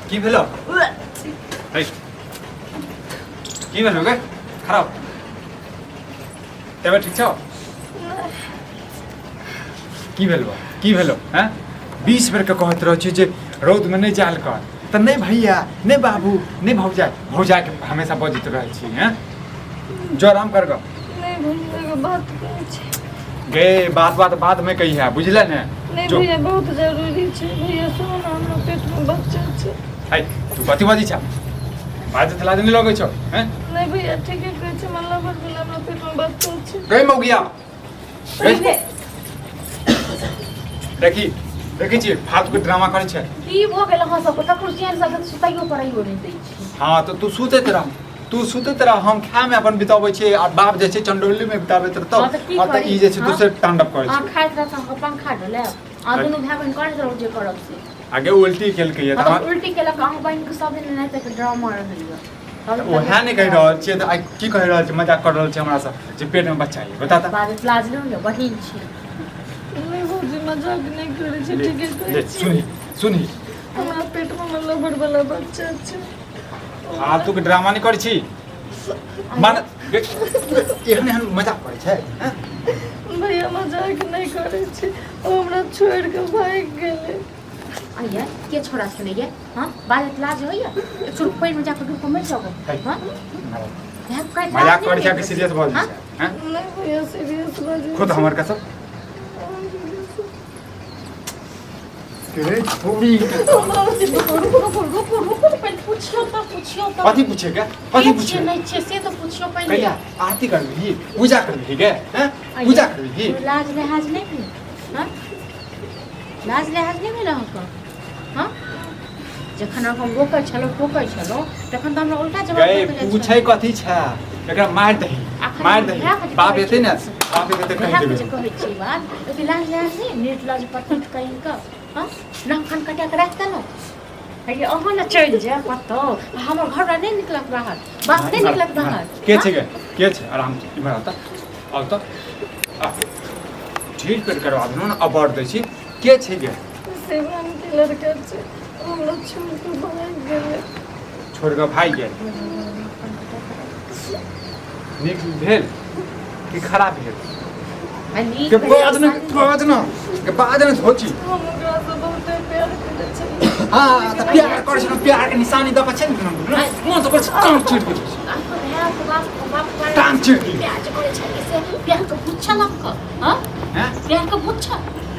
কি ভেলো কি ভেলো গে খারাপ तबे ठीक छौ की भेलो हैं 20 बेर के कहत रह छी जे रौद में नहीं जाल कर त नहीं भैया नहीं बाबू नहीं भौजा के हमेशा बजत रह छी हैं जो आराम कर गो नहीं भैया बात करे छे गे बात बाद में कही है बुझले ने नहीं भैया बहुत जरूरी छे भैया सुनो ना हमरा पेट में बच्चा छे हाय तू कथि बाजी छ बाजे तला दिन लगे छौ हैं नहीं भैया ठीक है कहै छे मला भर गेल हमरा पेट में बच्चा छे कहीं मौ गया देखी छी फालतू के ड्रामा करे छे की भ गेल ह सब ककरो चैन से सुताइयो पड़ाइयो नहीं दै छी हां तो तू सुते रह हम खाए में अपन बिताबै छी और बाप जे छे चंडोली में बिताबै त और त ई जे छे दूसरे तांडव करे छे हां खाइत रह हम पंखा ढले आ दुनु भाई बहन करे रहो जे करब से आगे उल्टी केल के ये मतलब उल्टी केलक अहाँ बहन के सब दिन नहीं तक ड्रामा रहलियो ओ है नहीं कह रहल छे त की कह रहल छे मजाक कर रहल छे हमरा से जे पेट में बच्चा है बता त बात लाज नहीं बहिन छी नहीं भौजी मजाक नहीं करे छे ठीक है ले सुनी हमरा पेट में मला भर वाला बच्चा छे फालतू के ड्रामा नहीं कर छी मन एहन मजाक करे छे हैं भैया मजाक नहीं करे छे हमरा छोड़ के भाग गेले आइया के छोड़ा सुने ये हां बात लाज होइया 100 रुपया में जाकर डूब मर जाओ हां मजाक करे छे कि सीरियस बोल हैं नहीं भैया सीरियस बात खुद हमर कसम के थोड़ी रुको पहले पूछियो तो कथि पूछेगा कथि पूछे नहीं छे से तो पूछियो पहले भैया आरती करबी पूजा करबी के हैं पूजा करबी लाज लिहाज नहीं भी हां लाज लिहाज नहीं मिला हमको हां जखन हम रोकै छलो टोकै छलो तखन त हमरा उल्टा जवाब गए पूछै कथि छ एकरा मार दही बाप एते न बाप एते कहि देबे कहै छी बात ओके लाज लिहाज नहीं नेट लाज पत्नी कहीं का हां नखन कटा के रखता न अरे अहाँ न चल जा पत्तो हमर घर नहीं निकलक बाहर बाप नहीं निकलक बाहर के छे आराम से इमर आता आउ त ठीक कर करवा दनो न अबॉर्ड दै छी के छे गे सेवन के लड़का छे हमरा छोड़ के भाग गेले छोड़ के भाग गेल नीक भेल कि खराब भेल के बाद न सोची हम ओकरा से बहुत प्यार करे छे हां त प्यार करे छ प्यार के निशानी द के छै न मन तो कर काम चिड़ के काम चिड़ के प्यार करे छे से प्यार के पूछा लग हां प्यार के पूछा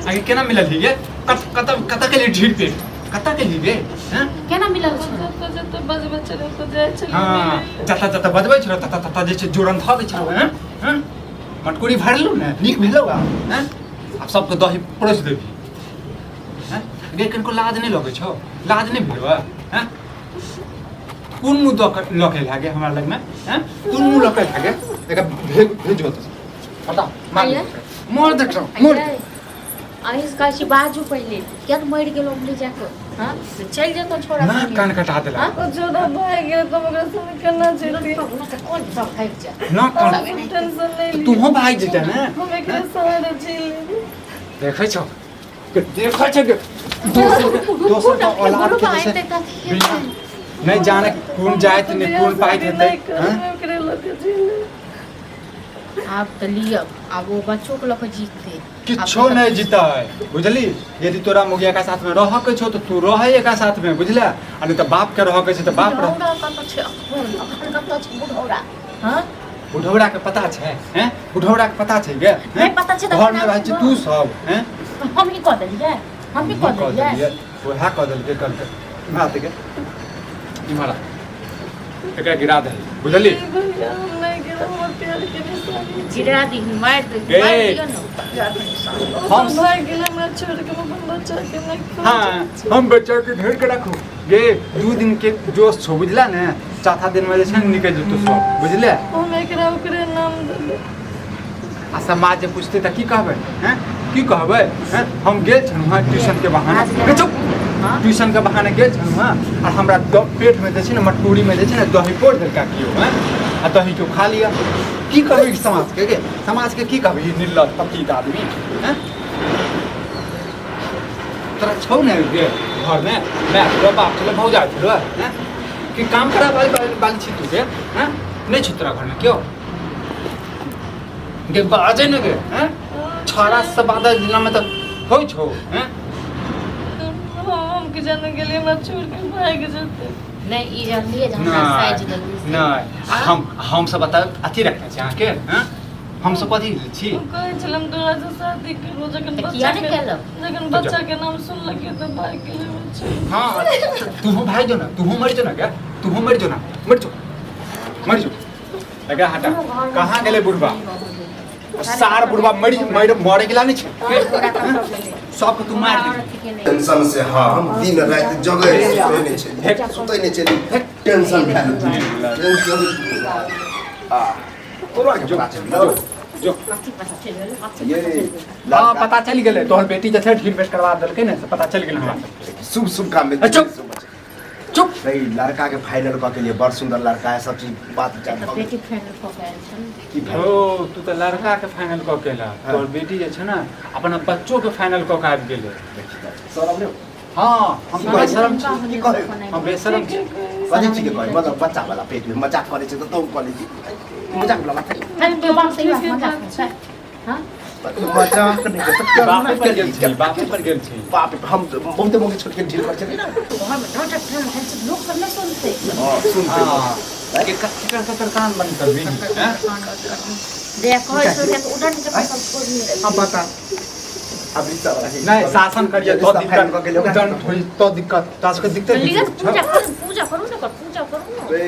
आगे केना मिलल ही ये कत के लिए ढीठ पे कत के लिए बे हैं केना मिलल छ जत बजबै छले तो जाय छले हां जत बजबै छ तत जे छै जोरन धबै छ हैं मटकुरी भरलु ने नीक भेलौ हैं अब सबके दही परोस देबी हैं गे कनको लाज नहीं लगे छौ लाज नहीं भेलौ हैं कोन मुंह लके लागे हमरा लग में हैं कोन मुंह लके लागे एका भेजो त पता मोर देख मोर आइस का छी बाजू पहले क्या मर गेलो ले जाको हां चल जा तो छोड़ा ना कान कटा देला ओ जोदा भाग गेल तो ओकरा संग केना चलती कौन सब भाग जा ना कान टेंशन नहीं तू हो भाग जेते ना हम एकरे सहारे छी देखै छौ देखै छ के दोसर का औलाद के जैसे नहीं जाने कौन जात ने कौन पाई देते हैं एकरे लोग छी आप तो लिया अब वो बच्चों को लोग जीतते किछो नहीं जीता है बुझली यदि तोरा मुगिया का साथ में रह के छो तो तू रह एका साथ में बुझला आ नहीं तो बाप के रह के छ तो बाप रह बुढ़ौरा हां बुढ़ौरा के पता छै हैं बुढ़ौरा के पता छै गे नहीं पता छै घर में रहै छी तू सब हैं हम ही कह देलिए हम भी कह देलिए ओहा कह देलके कल के बात के इमारा एकरा गिरा दे बुझली गिरा दी मार दे दियो न हम भाग गेल हमरा छोड़ के अपन बच्चा के नहीं हां हम बच्चा के घेर के रखो गे 2 दिन के जोश छो बुझला ने चौथा दिन में जे छै निकल जतो सब बुझले हम एकरा ओकरे नाम देले आ समाज जे पूछते त की कहबै हैं की कहबै हैं हम गेल छन हां ट्यूशन के बहाने चुप ट्यूशन के बहाने गेल छन हां और हमरा पेट में जे छै ने मटकुरी में जे छै ने दही पोड़ देलका कियो हैं आ दही के खा लिया की कहबै समाज के की कहबै निर्लज पतित आदमी हैं तोरा छौ ने गे घर में मैं तेरा बाप चले भाव जा फिर हैं कि काम करा बाल छी तुझे हैं नहीं छी तेरा घर में क्यों के बाजे न के हैं छाड़ा सब आधा जिला में तो होई छो हैं हम के जाने के लिए मैं छोड़ के भाग जाते नहीं ई जल्दी है हमरा साइज जल्दी नहीं हम सब बता अथी रखना चाहिए के हैं हम सब कथी छी कहे छलम तोरा से शादी करो जखन तो किया नहीं केलो जखन बच्चा के नाम सुनलके तो भाग गेले हां तू भाई जो ना तू मर जो ना क्या तू मर जो ना मर जो लगा हटा कहां गेले बुढ़वा सार बुढ़वा मरे गेला नहीं छे सब तू मार दे टेंशन से हाँ हम दिन रात जगह रहने छे सुतै नहीं छे टेंशन भेल टेंशन तोरा के पता चल जो ये हां पता चल गेले तोहर बेटी जैसे ढील पेट करवा देलके ने पता चल गेले हमरा शुभ शुभ काम में चुप नहीं लड़का के फाइनल क के लिए बड़ सुंदर लड़का है सब चीज बात विचार बेटी फाइनल को गए छन की ओ तू तो लड़का के फाइनल क केला तोहर बेटी जे छै ना अपन बच्चों के फाइनल क के आबि गेले सर हमने हां हम की बेशरम कहै छी की कहै हम बेशरम छी कथी छी के कहै मतलब बच्चा वाला पेट में मजाक करे छै तो कहै छी मजाक वाला बात खाली तो बात सही बात मजाक है हां मजाक नहीं कर सकते बापे पर गेल छी बापे पर गेल छी बाप हम बहुते मोके छोड़ के ढील कर छे ना घर में नाटक है लोग सब नहीं सुनते हां सुनते हां के कच्चा कान बंद कर भी हैं देखो इसको तो उधर से सब को नहीं अब बता अब रिश्ता वाला है नहीं शासन करिए तो दिक्कत उधर थोड़ी तो दिक्कत तास के दिक्कत लिखा पूजा करू ना पूजा करू ना रे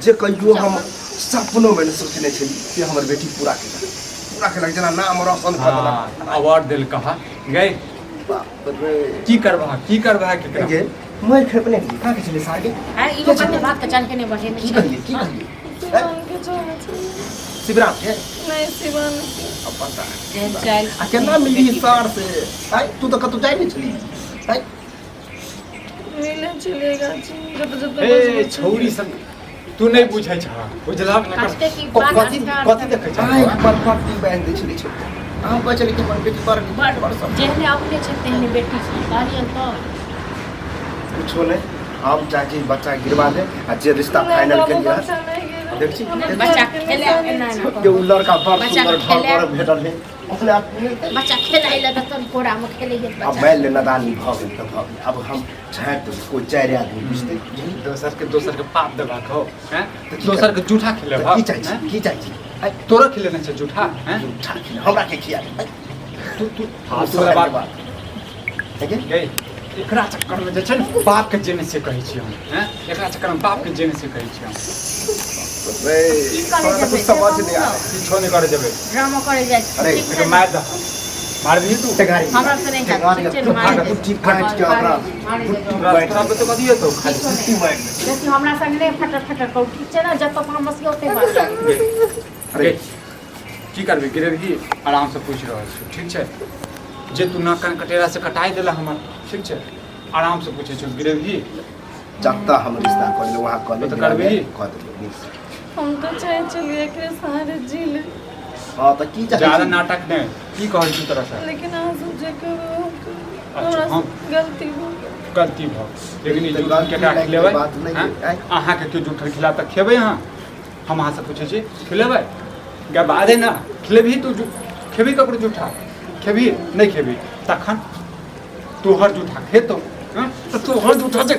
जे कहियो हम सपनों में सोचने छे कि हमर बेटी पूरा केलक जना नाम रोशन कर देलक अवार्ड दिल कहा गए बाप रे की करबा के ये मैं खेपने कहां के चले सागे हां ई लोग के बात के जान के नहीं बढ़े की नहीं कहिए शिवान के जाना चाहिए शिवरात है नहीं शिवान अब पता चल आ केना मिली सार से आई तू तो कतौ जाई नहीं चली आई मिले चलेगा जब ए छौरी सब तू नहीं पूछै छ बुझला न कष्टे की कर बात कथी देखै छ आई पर पट्टी बांध दे छली छ हम को चली के मन बेटी पर बड़ सब जेहने अपने छते ने बेटी गालियन तो कुछ नहीं हम चाची बच्चा गिरवा दे आ जे रिश्ता फाइनल कर लिया देख छी बच्चा खेले ना के उ लड़का बड़ बच्चा सुंदर घर खेले। पर भेटल है अपने आप बच्चा खेलाइला त तन कोड़ा में खेले है अब बच्चा मैं लेना दानी भाग तो भाग अब हम चाहे तो कोई चार आदमी बुझते दोसर के पाप देबा को हैं तो की दोसर के जूठा खिले की चाहिए की चाहिए आई तोरा खिले नहीं छ जूठा हैं उठा के हमरा के खिया तू हां तोरा तोरा बात ठीक है गई एकरा चक्कर में जे छै न बाप के जेने से कहै छी हम हैं एकरा चक्कर में बाप के जेने से कहै छी हम रे थोड़ा कुछ समझ नहीं आ रहा किछो नहीं करे जेबे ड्रामा करे जाय अरे, एकरा मार द मार दी तू गाड़ी हमरा से नहीं गाड़ी जाती तू मार तू ठीक काट के अपना तोरा पे तो कदियो तो खाली छुट्टी मार देखियो हमरा संग नहीं फटर को ठीक छै ना जब तक हम बस ओते बात अरे की करबे गिरवी आराम से पूछ रहल छी ठीक छै जे तू ना कान कटेरा से कटाई देला हमर ठीक छै आराम से पूछे छ गिरवी जब हम रिश्ता कर ले वहां कर ले तो करबी? कर दे हम तो चाहे चलिए के सहारे जी ले हां तो की ज्यादा चाहिए नाटक नहीं की कहै छी तोरा से लेकिन आप सब जे करो अच्छा, हमरा हम- गलती हो गई। गलती भ लेकिन ई तो जूठ गलती के का नहीं, खिलेबै बात नहीं है, हैं? आइ। अहाँ के क्यों जूठ खिला तक खेबै अहाँ हम अहाँ से पूछे छी खिलेबै गे बादे ना खिलेबही तू खेबी ककरो जूठा खेबी नहीं खेबी तखन तोहर जूठा खेतो हैं? तो तोहर जूठा जे